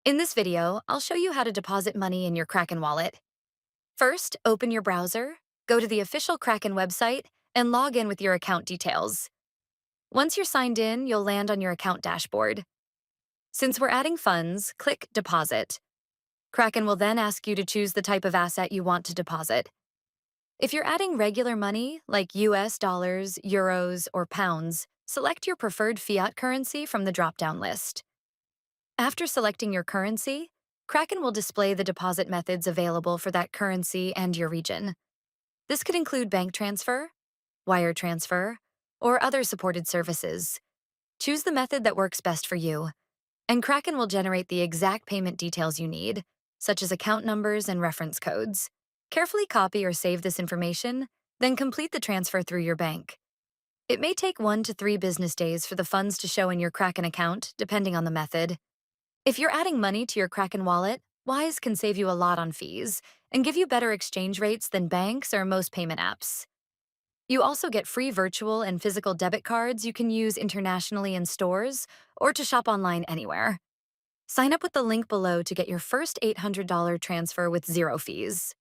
In this video, I'll show you how to deposit money in your Kraken wallet. First, open your browser, go to the official Kraken website, and log in with your account details. Once you're signed in, you'll land on your account dashboard. Since we're adding funds, click Deposit. Kraken will then ask you to choose the type of asset you want to deposit. If you're adding regular money, like US dollars, euros, or pounds, select your preferred fiat currency from the drop-down list. After selecting your currency, Kraken will display the deposit methods available for that currency and your region. This could include bank transfer, wire transfer, or other supported services. Choose the method that works best for you, and Kraken will generate the exact payment details you need, such as account numbers and reference codes. Carefully copy or save this information, then complete the transfer through your bank. It may take 1 to 3 business days for the funds to show in your Kraken account, depending on the method. If you're adding money to your Kraken wallet, Wise can save you a lot on fees and give you better exchange rates than banks or most payment apps. You also get free virtual and physical debit cards you can use internationally in stores or to shop online anywhere. Sign up with the link below to get your first $800 transfer with zero fees.